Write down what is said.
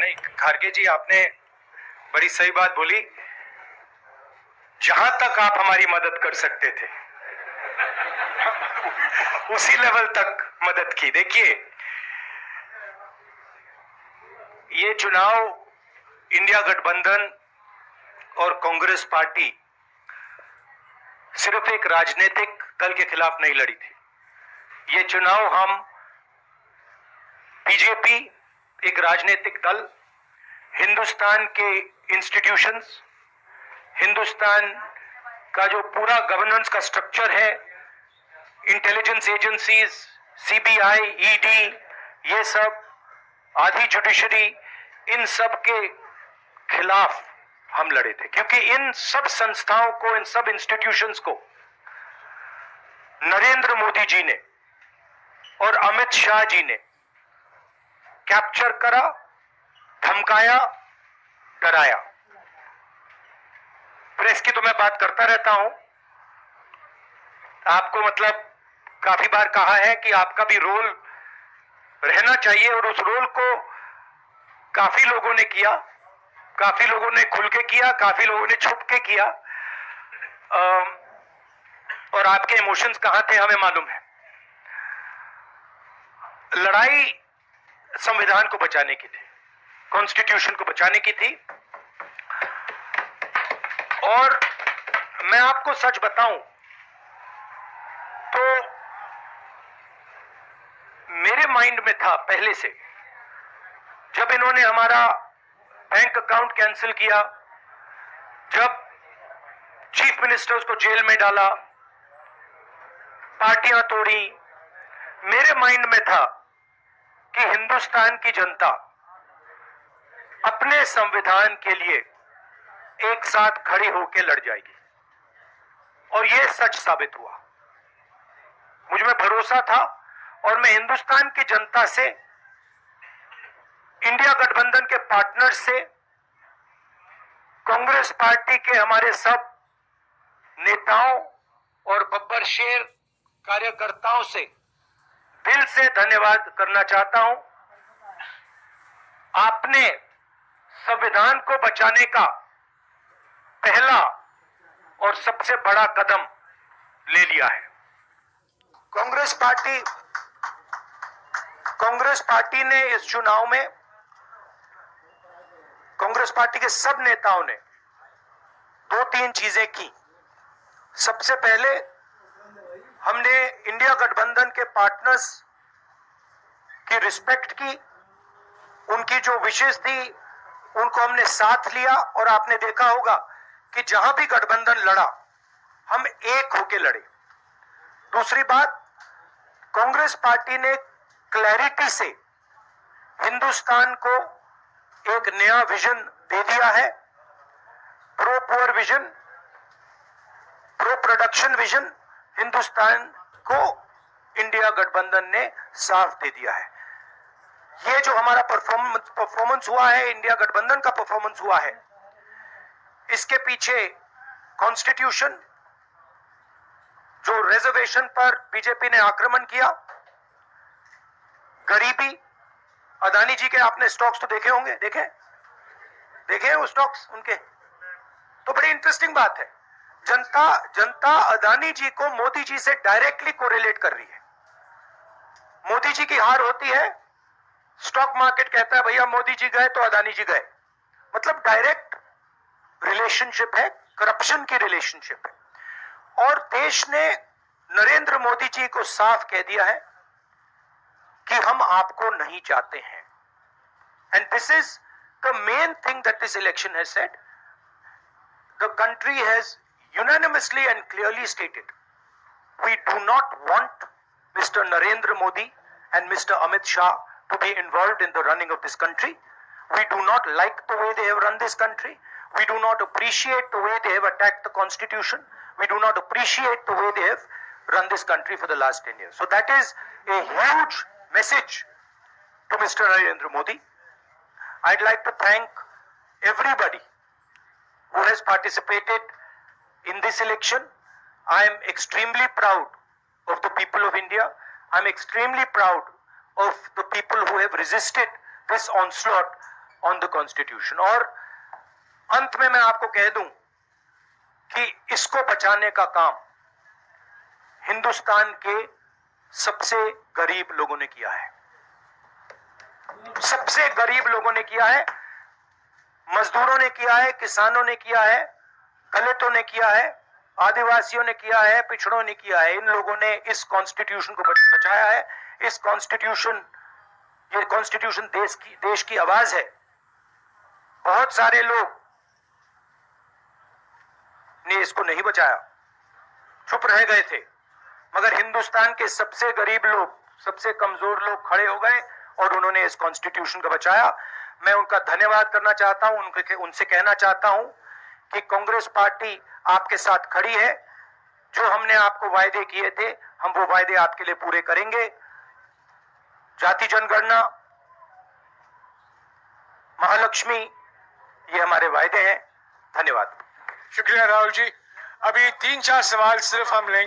नहीं खारगे जी, आपने बड़ी सही बात बोली। जहां तक आप हमारी मदद कर सकते थे उसी लेवल तक मदद की। देखिए, ये चुनाव इंडिया गठबंधन और कांग्रेस पार्टी सिर्फ एक राजनीतिक दल के खिलाफ नहीं लड़ी थी। ये चुनाव हम बीजेपी, एक राजनीतिक दल, हिंदुस्तान के इंस्टीट्यूशंस, हिंदुस्तान का जो पूरा गवर्नेंस का स्ट्रक्चर है, इंटेलिजेंस एजेंसीज, सीबीआई, ईडी, ये सब, आधी जुडिशरी, इन सब के खिलाफ हम लड़े थे। क्योंकि इन सब संस्थाओं को, इन सब इंस्टीट्यूशंस को नरेंद्र मोदी जी ने और अमित शाह जी ने कैप्चर करा, धमकाया, डराया। प्रेस की तो मैं बात करता रहता हूं, आपको मतलब काफी बार कहा है कि आपका भी रोल रहना चाहिए, और उस रोल को काफी लोगों ने किया, काफी लोगों ने खुल के किया, काफी लोगों ने छुप के किया, और आपके इमोशंस कहां थे हमें मालूम है। लड़ाई संविधान को बचाने की थी, कॉन्स्टिट्यूशन को बचाने की थी। और मैं आपको सच बताऊं तो मेरे माइंड में था पहले से, जब इन्होंने हमारा बैंक अकाउंट कैंसिल किया, जब चीफ मिनिस्टर्स को जेल में डाला, पार्टियां तोड़ी, मेरे माइंड में था कि हिंदुस्तान की जनता अपने संविधान के लिए एक साथ खड़ी होकर लड़ जाएगी। और यह सच साबित हुआ। मुझ में भरोसा था, और मैं हिंदुस्तान की जनता से, इंडिया गठबंधन के पार्टनर से, कांग्रेस पार्टी के हमारे सब नेताओं और बब्बर शेर कार्यकर्ताओं से दिल से धन्यवाद करना चाहता हूं। आपने संविधान को बचाने का पहला और सबसे बड़ा कदम ले लिया है। कांग्रेस पार्टी ने इस चुनाव में, कांग्रेस पार्टी के सब नेताओं ने 2-3 चीजें की। सबसे पहले हमने इंडिया गठबंधन के पार्टनर्स की रिस्पेक्ट की, उनकी जो विशेष थी उनको हमने साथ लिया, और आपने देखा होगा कि जहां भी गठबंधन लड़ा हम एक होकर लड़े। दूसरी बात, कांग्रेस पार्टी ने क्लैरिटी से हिंदुस्तान को एक नया विजन दे दिया है, pro poor vision, pro production vision. Hindustan को इंडिया गठबंधन ने साफ दे दिया है। ये जो हमारा परफॉर्मेंस हुआ है, इंडिया गठबंधन का परफॉर्मेंस हुआ है, इसके पीछे कॉन्स्टिट्यूशन, जो रिजर्वेशन पर बीजेपी ने आक्रमण किया, गरीबी, अदानी जी के आपने स्टॉक्स तो देखे होंगे, देखे वो स्टॉक्स उनके, तो बड़ी इंटरेस्टिंग बात है। जनता अदानी जी को मोदी जी से डायरेक्टली कोरिलेट कर रही है। मोदी जी की हार होती है, स्टॉक मार्केट कहता है भैया मोदी जी गए तो अदानी जी गए, मतलब डायरेक्ट रिलेशनशिप है, करप्शन की रिलेशनशिप है। और देश ने नरेंद्र मोदी जी को साफ कह दिया है कि हम आपको नहीं चाहते हैं। And this is the main thing that this election has said. The country has unanimously and clearly stated, we do not want Mr. Narendra Modi and Mr. Amit Shah to be involved in the running of this country. We do not like the way they have run this country. We do not appreciate the way they have attacked the constitution. We do not appreciate the way they have run this country for the last 10 years. So that is a huge message to Mr. Narendra Modi. I'd like to thank everybody who has participated in this election. I am extremely proud of the people of India. I am extremely proud of the people who have resisted this onslaught on the constitution. और अंत में मैं आपको कह दूं कि इसको बचाने का काम हिंदुस्तान के सबसे गरीब लोगों ने किया है, सबसे गरीब लोगों ने किया है, मजदूरों ने किया है, किसानों ने किया है, दलितों ने किया है, आदिवासियों ने किया है, पिछड़ों ने किया है। इन लोगों ने इस कॉन्स्टिट्यूशन को बचाया है। इस कॉन्स्टिट्यूशन, ये कॉन्स्टिट्यूशन देश की आवाज है। बहुत सारे लोग ने इसको नहीं बचाया, चुप रह गए थे, मगर हिंदुस्तान के सबसे गरीब लोग, सबसे कमजोर लोग खड़े हो गए और उन्होंने इस कॉन्स्टिट्यूशन को बचाया। मैं उनका धन्यवाद करना चाहता हूं, उनसे कहना चाहता हूं कि कांग्रेस पार्टी आपके साथ खड़ी है। जो हमने आपको वायदे किए थे, हम वो वायदे आपके लिए पूरे करेंगे। जाति जनगणना, महालक्ष्मी, ये हमारे वायदे हैं। धन्यवाद। शुक्रिया राहुल जी। अभी 3-4 सवाल सिर्फ हम लेंगे।